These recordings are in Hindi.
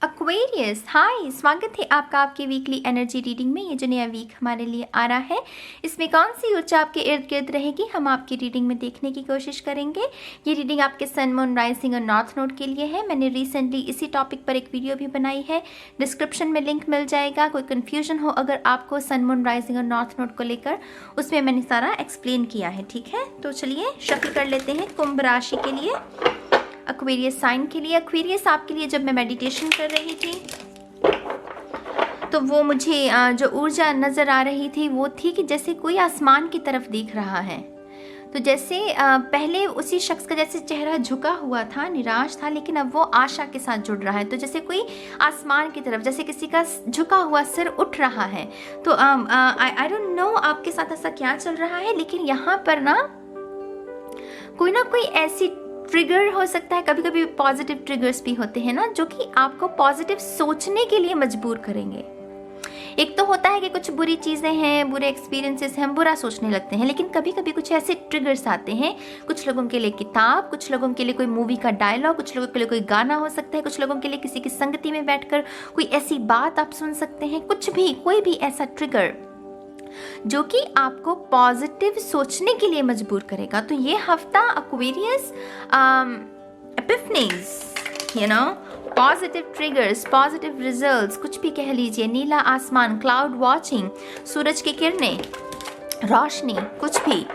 एक्वेरियस, हाय, स्वागत है आपका आपके वीकली एनर्जी रीडिंग में। ये जो नया वीक हमारे लिए आ रहा है, इसमें कौन सी ऊर्जा आपके इर्द गिर्द रहेगी, हम आपकी रीडिंग में देखने की कोशिश करेंगे। ये रीडिंग आपके सन, मून, राइजिंग और नॉर्थ नोड के लिए है। मैंने रिसेंटली इसी टॉपिक पर एक वीडियो भी बनाई है, डिस्क्रिप्शन में लिंक मिल जाएगा। कोई कन्फ्यूजन हो अगर आपको सन, मून, राइजिंग और नॉर्थ नोड को लेकर, उसमें मैंने सारा एक्सप्लेन किया है। ठीक है, तो चलिए शफल कर लेते हैं कुंभ राशि के लिए, एक्वेरियस साइन के लिए। एक्वेरियस आपके लिए जब मैं मेडिटेशन कर रही थी तो वो मुझे जो ऊर्जा नज़र आ रही थी वो थी कि जैसे कोई आसमान की तरफ देख रहा है। तो जैसे पहले उसी शख्स का जैसे चेहरा झुका हुआ था, निराश था, लेकिन अब वो आशा के साथ जुड़ रहा है। तो जैसे कोई आसमान की तरफ, जैसे किसी का झुका हुआ सिर उठ रहा है। तो आई डोंट नो आपके साथ ऐसा क्या चल रहा है, लेकिन यहाँ पर ना कोई ऐसी ट्रिगर हो सकता है। कभी कभी पॉजिटिव ट्रिगर्स भी होते हैं ना, जो कि आपको पॉजिटिव सोचने के लिए मजबूर करेंगे। एक तो होता है कि कुछ बुरी चीज़ें हैं, बुरे एक्सपीरियंसेस हैं, हम बुरा सोचने लगते हैं, लेकिन कभी कभी कुछ ऐसे ट्रिगर्स आते हैं। कुछ लोगों के लिए किताब, कुछ लोगों के लिए कोई मूवी का डायलॉग, कुछ लोगों के लिए कोई गाना हो सकता है, कुछ लोगों के लिए किसी की संगति में बैठकर कोई ऐसी बात आप सुन सकते हैं। कुछ भी, कोई भी ऐसा ट्रिगर जो कि आपको पॉजिटिव सोचने के लिए मजबूर करेगा। तो ये हफ्ता Aquarius, epiphanies, positive triggers, positive results, कुछ भी कह लीजिए, नीला आसमान, क्लाउड वॉचिंग, सूरज की किरणें, रोशनी, कुछ भी।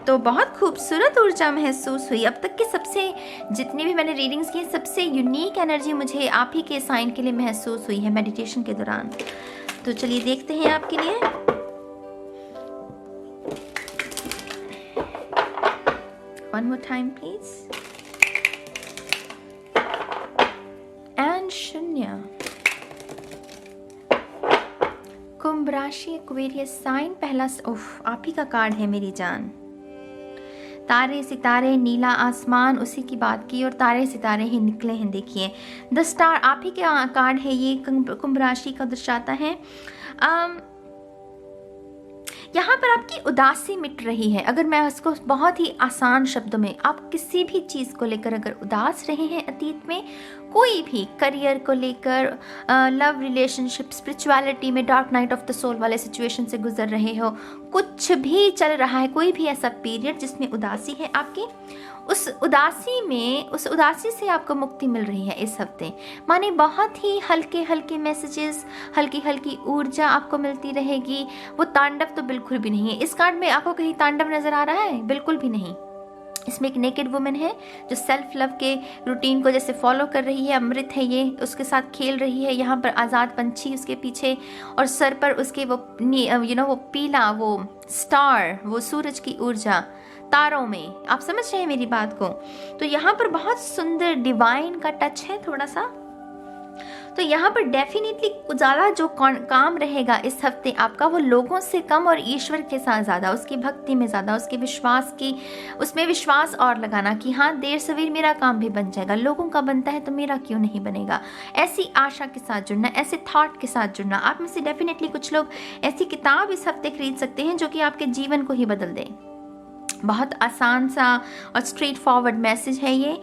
तो बहुत खूबसूरत ऊर्जा महसूस हुई। अब तक के सबसे, जितनी भी मैंने रीडिंग्स की, सबसे यूनिक एनर्जी मुझे आप ही के साइन के लिए महसूस हुई है मेडिटेशन के दौरान। तो चलिए देखते हैं आपके लिए। One more time, please. And शून्य। कुंभ राशि, एक्वेरियस साइन, पहला आप ही का कार्ड है मेरी जान। तारे सितारे, नीला आसमान, उसी की बात की, और तारे सितारे ही निकले हैं। देखिए, द स्टार आप ही का कार्ड है, ये कुंभ राशि का दर्शाता है। यहाँ पर आपकी उदासी मिट रही है। अगर मैं उसको बहुत ही आसान शब्दों में, आप किसी भी चीज़ को लेकर अगर उदास रहे हैं अतीत में, कोई भी करियर को लेकर, लव रिलेशनशिप, स्पिरिचुअलिटी में dark night of the soul वाले सिचुएशन से गुजर रहे हो, कुछ भी चल रहा है, कोई भी ऐसा पीरियड जिसमें उदासी है आपकी, उस उदासी से आपको मुक्ति मिल रही है इस हफ्ते। माने बहुत ही हल्के हल्के मैसेजेस, हल्की हल्की ऊर्जा आपको मिलती रहेगी। वो तांडव तो बिल्कुल भी नहीं है। इस कार्ड में आपको कहीं तांडव नजर आ रहा है? बिल्कुल भी नहीं। इसमें एक नेकेड वुमन है जो सेल्फ लव के रूटीन को जैसे फॉलो कर रही है। अमृत है ये, उसके साथ खेल रही है। यहाँ पर आज़ाद पंछी उसके पीछे, और सर पर उसके वो वो पीला, वो स्टार, वो सूरज की ऊर्जा तारों में। आप समझ रहे हैं मेरी बात को? तो यहाँ पर बहुत सुंदर डिवाइन का टच है थोड़ा सा। तो यहाँ पर डेफिनेटली ज़्यादा जो काम रहेगा इस हफ्ते आपका, वो लोगों से कम और ईश्वर के साथ ज़्यादा, उसकी भक्ति में ज़्यादा, उसके विश्वास की, उसमें विश्वास और लगाना कि हाँ, देर सवेर मेरा काम भी बन जाएगा। लोगों का बनता है तो मेरा क्यों नहीं बनेगा, ऐसी आशा के साथ जुड़ना, ऐसे थॉट के साथ जुड़ना। आप में से डेफिनेटली कुछ लोग ऐसी किताब इस हफ्ते खरीद सकते हैं जो कि आपके जीवन को ही बदल दे। बहुत आसान सा और स्ट्रेट फॉरवर्ड मैसेज है ये।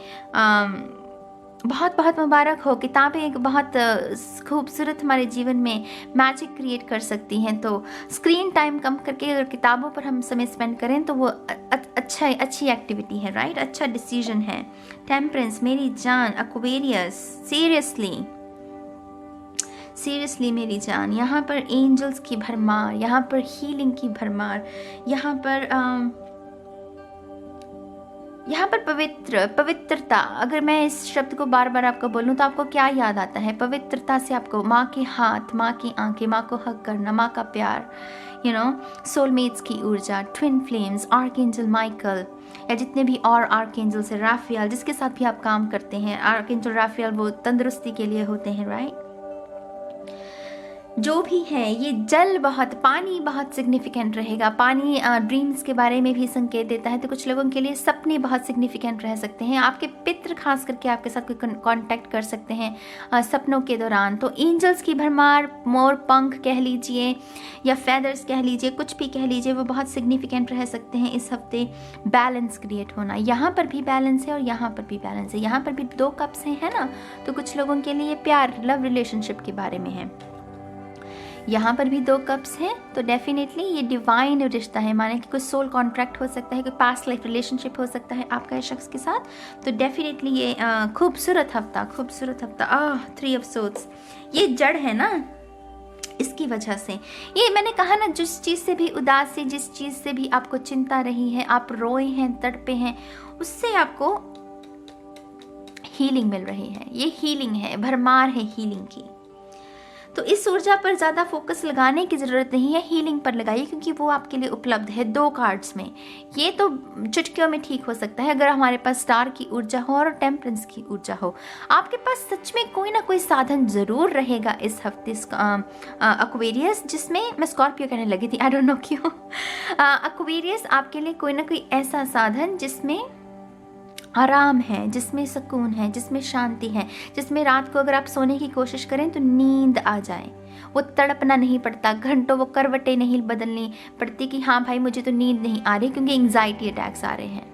बहुत बहुत मुबारक हो। किताबें एक बहुत खूबसूरत हमारे जीवन में मैजिक क्रिएट कर सकती हैं। तो स्क्रीन टाइम कम करके अगर किताबों पर हम समय स्पेंड करें तो वो अच्छी एक्टिविटी है, राइट? अच्छा डिसीजन है। टेम्परेंस मेरी जान, एक्वेरियस, सीरियसली मेरी जान, यहाँ पर एंजल्स की भरमार, यहाँ पर हीलिंग की भरमार, यहाँ पर पवित्रता। अगर मैं इस शब्द को बार बार आपको बोलूं तो आपको क्या याद आता है? पवित्रता से आपको माँ के हाथ, माँ की आंखें, माँ को हक करना, माँ का प्यार, सोलमेट्स की ऊर्जा, ट्विन फ्लेम्स, आर्कएंजल माइकल, या जितने भी और आर्कएंजल्स है, राफेल, जिसके साथ भी आप काम करते हैं। आर्कएंजल राफेल वो तंदुरुस्ती के लिए होते हैं, राइट? जो भी है ये जल बहुत, पानी बहुत सिग्निफिकेंट रहेगा। पानी ड्रीम्स के बारे में भी संकेत देता है, तो कुछ लोगों के लिए सपने बहुत सिग्निफिकेंट रह सकते हैं। आपके पितृ खास करके आपके साथ कोई कांटेक्ट कर सकते हैं सपनों के दौरान। तो एंजल्स की भरमार, मोर पंख कह लीजिए या फेदर्स कह लीजिए, कुछ भी कह लीजिए, वो बहुत सिग्निफिकेंट रह सकते हैं इस हफ्ते। बैलेंस क्रिएट होना, यहाँ पर भी बैलेंस है और यहाँ पर भी बैलेंस है। यहाँ पर भी 2 कप्स हैं, है ना, तो कुछ लोगों के लिए प्यार, लव रिलेशनशिप के बारे में है। यहाँ पर भी 2 कप्स हैं, तो डेफिनेटली ये डिवाइन रिश्ता है, माने कि कोई सोल कॉन्ट्रैक्ट हो सकता है, कोई पास्ट लाइफ रिलेशनशिप हो सकता है आपका इस शख्स के साथ। तो डेफिनेटली ये खूबसूरत हफ्ता, खूबसूरत हफ्ता। 3 ऑफ सोर्ड्स, ये जड़ है ना, इसकी वजह से ये मैंने कहा ना, जिस चीज़ से भी उदासी, जिस चीज़ से भी आपको चिंता रही है, आप रोए हैं, तड़पे हैं, उससे आपको हीलिंग मिल रही है। ये हीलिंग है, भरमार है हीलिंग की। तो इस ऊर्जा पर ज़्यादा फोकस लगाने की ज़रूरत नहीं है, हीलिंग पर लगाइए, क्योंकि वो आपके लिए उपलब्ध है 2 कार्ड्स में। ये तो चुटकियों में ठीक हो सकता है अगर हमारे पास स्टार की ऊर्जा हो और टेम्परेंस की ऊर्जा हो। आपके पास सच में कोई ना कोई साधन ज़रूर रहेगा इस हफ्ते एक्वेरियस, जिसमें मैं स्कॉर्पियो कहने लगी थी, आई डोंट नो क्यों। एक्वेरियस, आपके लिए कोई ना कोई ऐसा साधन जिसमें आराम है, जिसमें सुकून है, जिसमें शांति है, जिसमें रात को अगर आप सोने की कोशिश करें तो नींद आ जाए। वो तड़पना नहीं पड़ता, घंटों वो करवटें नहीं बदलनी पड़ती कि हाँ भाई मुझे तो नींद नहीं आ रही क्योंकि एंग्जाइटी अटैक्स आ रहे हैं।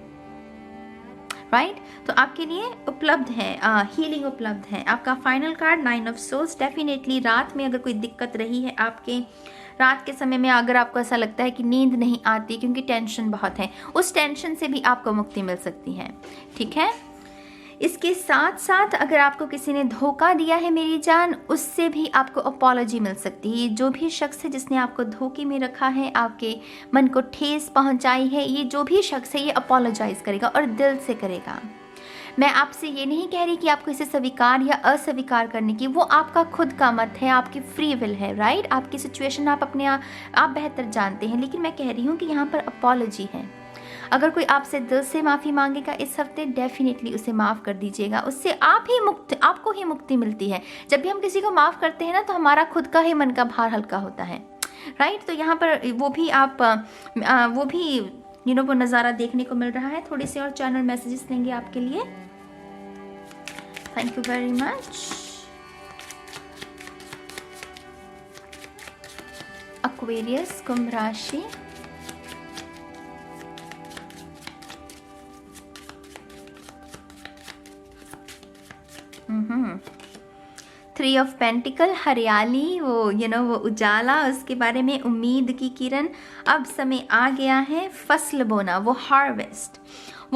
राइट, तो आपके लिए उपलब्ध है, हीलिंग उपलब्ध है। आपका final card 9 of souls. Definitely रात में अगर कोई दिक्कत रही है आपके, रात के समय में अगर आपको ऐसा लगता है कि नींद नहीं आती क्योंकि टेंशन बहुत है, उस टेंशन से भी आपको मुक्ति मिल सकती है। ठीक है, इसके साथ साथ अगर आपको किसी ने धोखा दिया है मेरी जान, उससे भी आपको अपॉलॉजी मिल सकती है। जो भी शख्स है जिसने आपको धोखे में रखा है, आपके मन को ठेस पहुंचाई है, ये जो भी शख्स है ये अपॉलोजाइज करेगा और दिल से करेगा। मैं आपसे ये नहीं कह रही कि आपको इसे स्वीकार या अस्वीकार करने की, वो आपका खुद का मत है, आपकी फ्री विल है। राइट, आपकी सिचुएशन आप अपने आप बेहतर जानते हैं, लेकिन मैं कह रही हूँ कि यहाँ पर अपॉलॉजी है। अगर कोई आपसे दिल से माफ़ी मांगेगा इस हफ्ते, डेफिनेटली उसे माफ़ कर दीजिएगा। उससे आपको ही मुक्ति मिलती है। जब भी हम किसी को माफ़ करते हैं ना, तो हमारा खुद का ही मन का भार हल्का होता है। राइट, तो यहाँ पर वो भी वो नज़ारा देखने को मिल रहा है। थोड़े से और चैनल मैसेजेस लेंगे आपके लिए। Thank you very much. Aquarius, कुंभ राशि, थ्री ऑफ पेंटिकल, हरियाली, वो उजाला, उसके बारे में उम्मीद की किरण। अब समय आ गया है फसल बोना, वो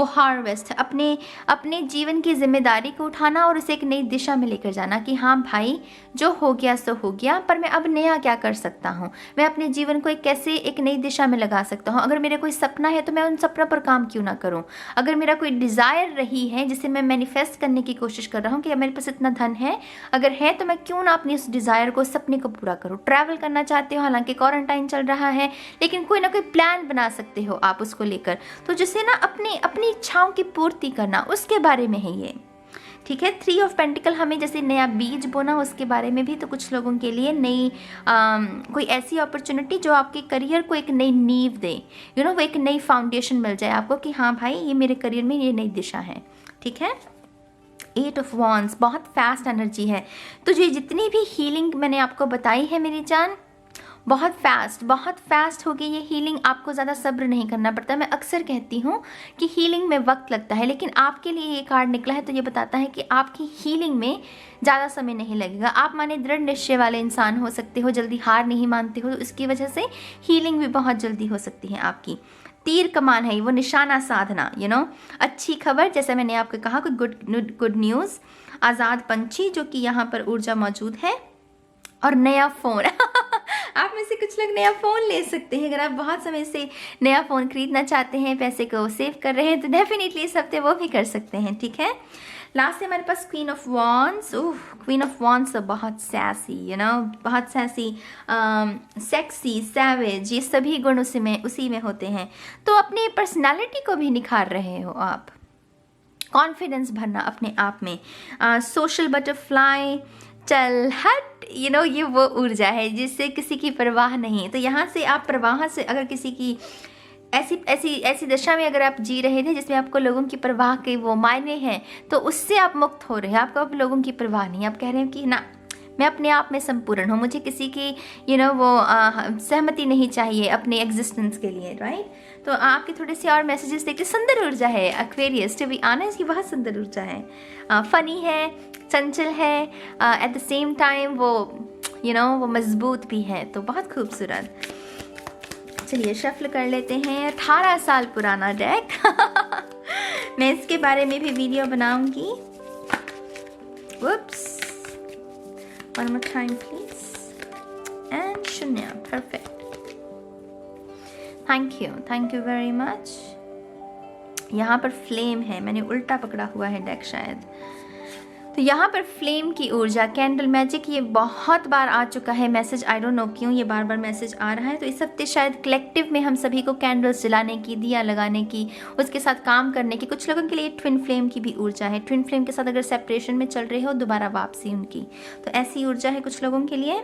हार्वेस्ट, अपने जीवन की जिम्मेदारी को उठाना और उसे एक नई दिशा में लेकर जाना कि हाँ भाई जो हो गया सो हो गया, पर मैं अब नया क्या कर सकता हूँ, मैं अपने जीवन को कैसे एक नई दिशा में लगा सकता हूँ। अगर मेरा कोई सपना है तो मैं उन सपनों पर काम क्यों ना करूँ। अगर मेरा कोई डिज़ायर रही है जिसे मैं मैनिफेस्ट करने की कोशिश कर रहा हूँ कि मेरे पास इतना धन है, अगर है तो मैं क्यों ना अपनी उस डिज़ायर को, सपने को पूरा करूँ। ट्रैवल करना चाहते हो, हालांकि क्वारंटाइन चल रहा है, लेकिन कोई ना कोई प्लान बना सकते हो आप उसको लेकर, तो जिससे ना अपनी इच्छाओं की पूर्ति करना, उसके बारे में है ये। ठीक है, 3 ऑफ पेंटिकल हमें जैसे नया बीज बोना, उसके बारे में भी। तो कुछ लोगों के लिए नई कोई ऐसी अपॉर्चुनिटी जो आपके करियर को एक नई नींव दे, वो एक नई फाउंडेशन मिल जाए आपको कि हाँ भाई ये मेरे करियर में ये नई दिशा है। ठीक है, 8 ऑफ वॉन्ड्स, बहुत फास्ट एनर्जी है। तो जो जितनी भी हीलिंग मैंने आपको बताई है मेरी जान, बहुत फास्ट होगी ये हीलिंग। आपको ज़्यादा सब्र नहीं करना पड़ता। मैं अक्सर कहती हूँ कि हीलिंग में वक्त लगता है, लेकिन आपके लिए ये कार्ड निकला है तो ये बताता है कि आपकी हीलिंग में ज़्यादा समय नहीं लगेगा। आप माने दृढ़ निश्चय वाले इंसान हो सकते हो, जल्दी हार नहीं मानते हो, तो इसकी वजह से हीलिंग भी बहुत जल्दी हो सकती है आपकी। तीर कमान है वो, निशाना साधना, अच्छी खबर, जैसे मैंने आपको कहा, कोई गुड न्यूज़। आज़ाद पंछी, जो कि यहाँ पर ऊर्जा मौजूद है, और नया फ़ोन आप में से कुछ लोग नया फ़ोन ले सकते हैं। अगर आप बहुत समय से नया फ़ोन खरीदना चाहते हैं, पैसे को सेव कर रहे हैं, तो डेफिनेटली इस हफ्ते वो भी कर सकते हैं। ठीक है, लास्ट है हमारे पास queen of wands. Queen of wands बहुत सैसी, बहुत सैसी, सेक्सी, सैवेज, ये सभी गुण उसी में होते हैं। तो अपनी पर्सनालिटी को भी निखार रहे हो आप, कॉन्फिडेंस भरना अपने आप में। सोशल बटरफ्लाई, चल हट, ये वो ऊर्जा है जिससे किसी की परवाह नहीं। तो यहाँ से आप प्रवाह से, अगर किसी की ऐसी दशा में अगर आप जी रहे थे जिसमें आपको लोगों की परवाह के वो मायने हैं, तो उससे आप मुक्त हो रहे हैं। आपको अब लोगों की परवाह नहीं, आप कह रहे हैं कि ना, मैं अपने आप में संपूर्ण हूँ, मुझे किसी की वो सहमति नहीं चाहिए अपने एग्जिस्टेंस के लिए, राइट। तो आपके थोड़े से और मैसेजेस देखिए। सुंदर ऊर्जा है एक्वेरियस, टू बी ऑनेस्ट ये बहुत सुंदर ऊर्जा है। फनी है, चंचल है, एट द सेम टाइम वो वो मजबूत भी है, तो बहुत खूबसूरत। चलिए शफल कर लेते हैं। 18 साल पुराना डेक मैं इसके बारे में भी वीडियो बनाऊंगी। Whoops. One more time please. And शून्य, perfect. Thank you very much. यहाँ पर फ्लेम है, मैंने उल्टा पकड़ा हुआ है डेक शायद। तो यहाँ पर फ्लेम की ऊर्जा, कैंडल मैजिक, ये बहुत बार आ चुका है मैसेज, आई डोंट नो क्यों ये बार बार मैसेज आ रहा है। तो इस हफ्ते शायद कलेक्टिव में हम सभी को कैंडल्स जलाने की, दिया लगाने की, उसके साथ काम करने की। कुछ लोगों के लिए ट्विन फ्लेम की भी ऊर्जा है। ट्विन फ्लेम के साथ अगर सेपरेशन में चल रहे हो, दोबारा वापसी उनकी, तो ऐसी ऊर्जा है कुछ लोगों के लिए।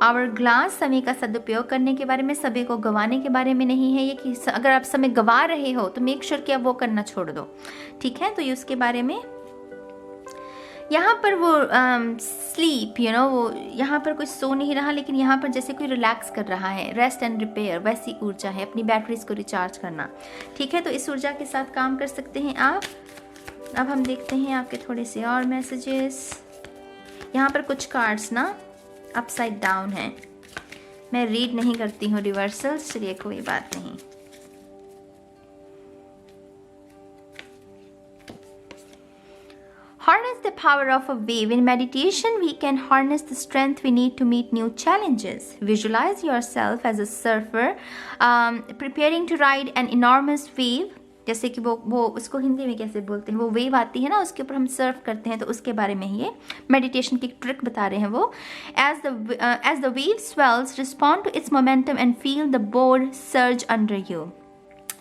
आवर ग्लास, समय का सदुपयोग करने के बारे में, समय को गंवाने के बारे में नहीं है ये कि अगर आप समय गंवा रहे हो तो मेक श्योर कि आप वो करना छोड़ दो, ठीक है। तो ये उसके बारे में। यहाँ पर वो स्लीप, वो यहाँ पर कोई सो नहीं रहा, लेकिन यहाँ पर जैसे कोई रिलैक्स कर रहा है, रेस्ट एंड रिपेयर, वैसी ऊर्जा है, अपनी बैटरीज को रिचार्ज करना, ठीक है। तो इस ऊर्जा के साथ काम कर सकते हैं आप। अब हम देखते हैं आपके थोड़े से और मैसेजेस। यहाँ पर कुछ कार्ड्स ना अपसाइड डाउन है, मैं रीड नहीं करती हूँ रिवर्सल्स, चलिए कोई बात नहीं। Harness the power of a wave. In meditation, we can harness the strength we need to meet new challenges. Visualize yourself as a surfer, preparing to ride an enormous wave. जैसे कि वो उसको हिंदी में कैसे बोलते हैं, वो वेव आती है ना, उसके ऊपर हम सर्फ करते हैं, तो उसके बारे में ये मेडिटेशन की ट्रिक बता रहे हैं वो। As the wave swells, respond to its momentum and feel the board surge under you.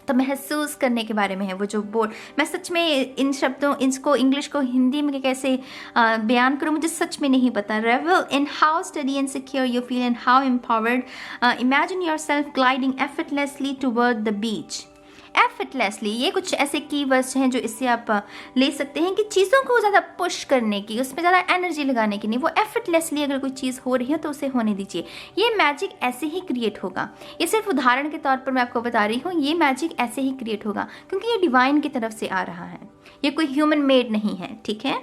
तो महसूस करने के बारे में है वो जो बोर्ड। मैं सच में इन शब्दों, इसको इंग्लिश को हिंदी में कैसे बयान करूँ, मुझे सच में नहीं पता। Reveal in how steady and secure you feel and how empowered. Imagine yourself gliding effortlessly toward the beach. Effortlessly, ये कुछ ऐसे कीवर्ड्स हैं जो इससे आप ले सकते हैं कि चीज़ों को ज़्यादा पुश करने की, उसमें ज़्यादा एनर्जी लगाने की नहीं, वो एफर्टलेसली अगर कोई चीज़ हो रही है तो उसे होने दीजिए। ये मैजिक ऐसे ही क्रिएट होगा। ये सिर्फ उदाहरण के तौर पर मैं आपको बता रही हूँ, ये मैजिक ऐसे ही क्रिएट होगा क्योंकि ये डिवाइन की तरफ से आ रहा है, ये कोई ह्यूमन मेड नहीं है, ठीक है।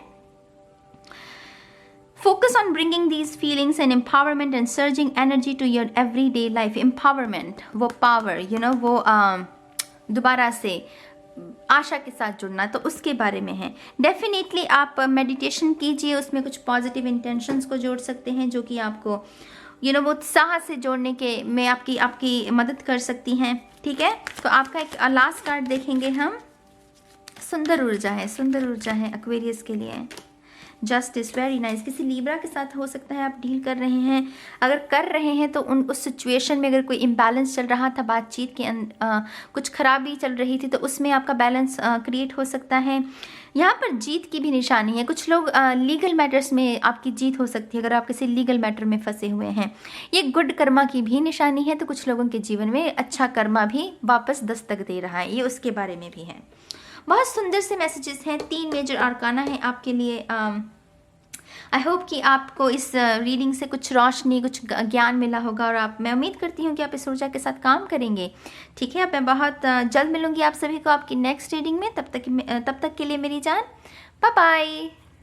Focus on bringing these feelings and empowerment and surging energy to your everyday life. Empowerment, वो power, वो दोबारा से आशा के साथ जुड़ना, तो उसके बारे में है। डेफिनेटली आप मेडिटेशन कीजिए, उसमें कुछ पॉजिटिव इंटेंशंस को जोड़ सकते हैं जो कि आपको वो उत्साह से जोड़ने के में आपकी मदद कर सकती हैं, ठीक है। तो आपका एक लास्ट कार्ड देखेंगे हम। सुंदर ऊर्जा है एक्वेरियस के लिए। Justice, very nice. किसी लीब्रा के साथ हो सकता है आप डील कर रहे हैं, अगर कर रहे हैं तो उस सिचुएशन में अगर कोई इम्बैलेंस चल रहा था, बातचीत के कुछ खराबी चल रही थी, तो उसमें आपका बैलेंस क्रिएट हो सकता है। यहाँ पर जीत की भी निशानी है। कुछ लोग लीगल मैटर्स में आपकी जीत हो सकती है अगर आप किसी लीगल मैटर में फंसे हुए हैं। ये गुड कर्मा की भी निशानी है, तो कुछ लोगों के जीवन में अच्छा कर्मा भी वापस दस्तक दे रहा है, ये उसके बारे में भी है। बहुत सुंदर से मैसेजेस हैं। 3 मेजर आर्काना है आपके लिए। आई होप कि आपको इस रीडिंग से कुछ रोशनी, कुछ ज्ञान मिला होगा, और मैं उम्मीद करती हूँ कि आप इस ऊर्जा के साथ काम करेंगे, ठीक है। अब मैं बहुत जल्द मिलूंगी आप सभी को आपकी नेक्स्ट रीडिंग में। तब तक के लिए मेरी जान, बाय बाय।